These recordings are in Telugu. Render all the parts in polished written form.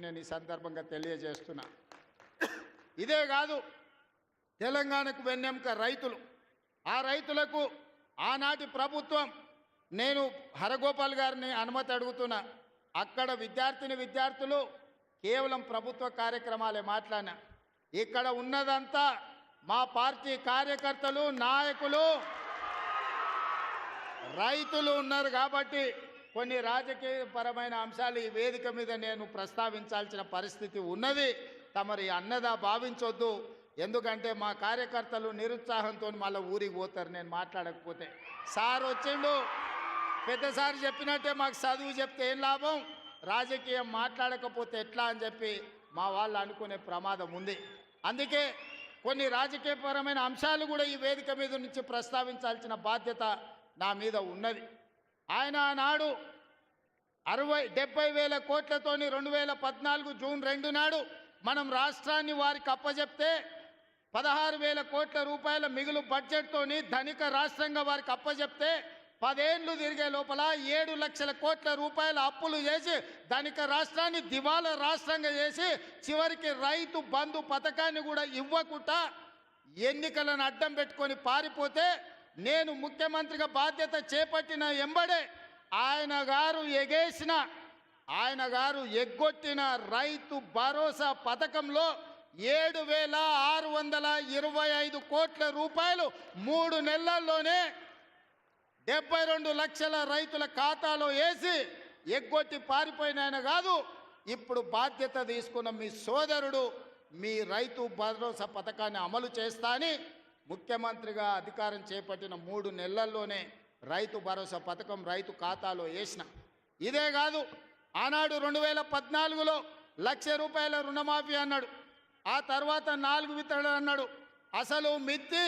నేను ఈ సందర్భంగా తెలియజేస్తున్నా. ఇదే కాదు, తెలంగాణకు వెన్నెముక రైతులు. ఆ రైతులకు ఆనాటి ప్రభుత్వం, నేను హరగోపాల్ గారిని అనుమతి అడుగుతున్నా, అక్కడ విద్యార్థులు కేవలం ప్రభుత్వ కార్యక్రమాలే మాట్లాడినా. ఇక్కడ ఉన్నదంతా మా పార్టీ కార్యకర్తలు, నాయకులు, రైతులు ఉన్నారు. కాబట్టి కొన్ని రాజకీయపరమైన అంశాలు ఈ వేదిక మీద నేను ప్రస్తావించాల్సిన పరిస్థితి ఉన్నది. తమరి అన్నదా భావించొద్దు. ఎందుకంటే మా కార్యకర్తలు నిరుత్సాహంతో మళ్ళీ ఊరికి పోతారు నేను మాట్లాడకపోతే. సార్ వచ్చిండు, పెద్దసారి చెప్పినట్టే మాకు చదువు చెప్తే ఏం లాభం, రాజకీయం మాట్లాడకపోతే ఎట్లా అని చెప్పి మా వాళ్ళు అనుకునే ప్రమాదం ఉంది. అందుకే కొన్ని రాజకీయపరమైన అంశాలు కూడా ఈ వేదిక మీద నుంచి ప్రస్తావించాల్సిన బాధ్యత నా మీద ఉన్నది. ఆయన ఆనాడు 70,000 కోట్లతోని 2014 జూన్ 2 నాడు మనం రాష్ట్రాన్ని వారికి అప్పచెప్తే 16,000 కోట్ల రూపాయల మిగులు బడ్జెట్తోని ధనిక రాష్ట్రంగా వారికి అప్పచెప్తే 10 ఏళ్ళు తిరిగే లోపల 7 లక్షల కోట్ల రూపాయల అప్పులు చేసి ధనిక రాష్ట్రాన్ని దివాలా రాష్ట్రంగా చేసి చివరికి రైతు బంధు పథకాన్ని కూడా ఇవ్వకుండా ఎన్నికలను అడ్డం పెట్టుకొని పారిపోతే నేను ముఖ్యమంత్రిగా బాధ్యత చేపట్టిన ఎంబడే ఆయన గారు ఎగ్గొట్టిన రైతు భరోసా పథకంలో 7,625 కోట్ల రూపాయలు 3 నెలల్లోనే 72 లక్షల రైతుల ఖాతాలో వేసి ఎగ్గొట్టి పారిపోయిన ఆయన కాదు, ఇప్పుడు బాధ్యత తీసుకున్న మీ సోదరుడు మీ రైతు భరోసా పథకాన్ని అమలు చేస్తా అని ముఖ్యమంత్రిగా అధికారం చేపట్టిన 3 నెలల్లోనే రైతు భరోసా పథకం రైతు ఖాతాలో వేసిన. ఇదే కాదు, ఆనాడు 2014లో 1,00,000 రూపాయల రుణమాఫీ అన్నాడు. ఆ తర్వాత 4 విత్తనాలు అన్నాడు. అసలు మిత్తి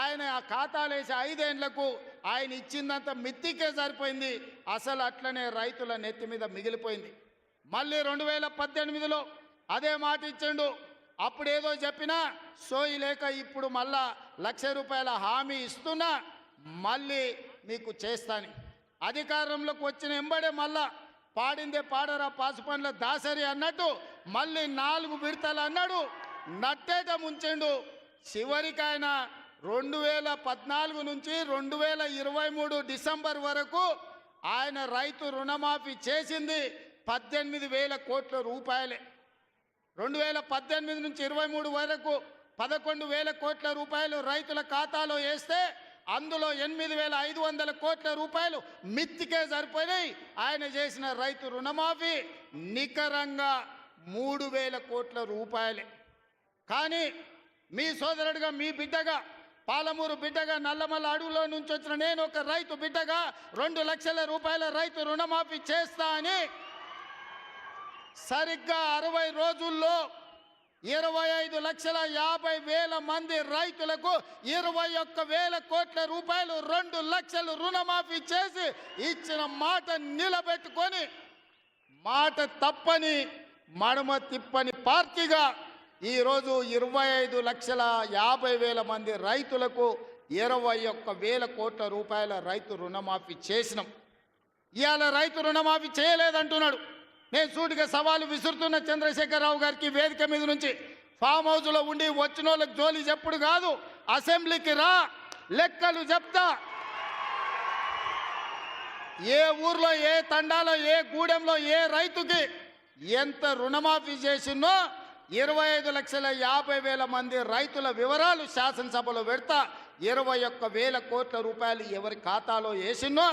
ఆయన ఆ ఖాతాలో వేసి 5 ఏళ్లకు ఆయన ఇచ్చిందంత మిత్తికే సరిపోయింది. అసలు అట్లనే రైతుల నెత్తి మీద మిగిలిపోయింది. మళ్ళీ 2018లో అదే మాట ఇచ్చిండు. అప్పుడేదో చెప్పినా సోయి లేక ఇప్పుడు మళ్ళా 1,00,000 రూపాయల హామీ ఇస్తున్నా, మళ్ళీ మీకు చేస్తాను. అధికారంలోకి వచ్చిన ఎంబడే మళ్ళా పాడిందే పాడరా పాసుపండ్ల దాసరి అన్నట్టు మళ్ళీ 4 విడతలు అన్నాడు, నట్టేట ముంచెండు. చివరికి ఆయన 2014 నుంచి 2023 డిసెంబర్ వరకు ఆయన రైతు రుణమాఫీ చేసింది 18,000 కోట్ల రూపాయలే. 2018 నుంచి 23 వరకు 11,000 కోట్ల రూపాయలు రైతుల ఖాతాలో వేస్తే అందులో 8,500 కోట్ల రూపాయలు మిత్తికే సరిపోయినాయి. ఆయన చేసిన రైతు రుణమాఫీ నికరంగా 3,000 కోట్ల రూపాయలే. కానీ మీ సోదరుడిగా, మీ బిడ్డగా, పాలమూరు బిడ్డగా, నల్లమల్ల అడవులో నుంచి వచ్చిన నేను ఒక రైతు బిడ్డగా 2 లక్షల రూపాయల రైతు రుణమాఫీ చేస్తా అని సరిగ్గా 60 రోజుల్లో 25,50,000 మంది రైతులకు 21,000 కోట్ల రూపాయలు 2 లక్షలు రుణమాఫీ చేసి ఇచ్చిన మాట నిలబెట్టుకొని మాట తప్పని మడమ తిప్పని పార్టీగా ఈరోజు 25,50,000 మంది రైతులకు 21,000 కోట్ల రూపాయల రైతు రుణమాఫీ చేసినాం. ఇవాళ రైతు రుణమాఫీ చేయలేదంటున్నాడు. నేను సూటిగా సవాలు విసురుతున్న చంద్రశేఖరరావు గారికి వేదిక మీద నుంచి, ఫామ్ హౌస్లో ఉండి వచ్చిన వాళ్ళకి జోలి చెప్పుడు కాదు, అసెంబ్లీకి రా, లెక్కలు చెప్తా. ఏ ఊర్లో, ఏ తండాలో, ఏ గూడెంలో ఏ రైతుకి ఎంత రుణమాఫీ చేసినో 25,50,000 మంది రైతుల వివరాలు శాసనసభలో పెడతా. 21,000 కోట్ల రూపాయలు ఎవరి ఖాతాలో వేసినో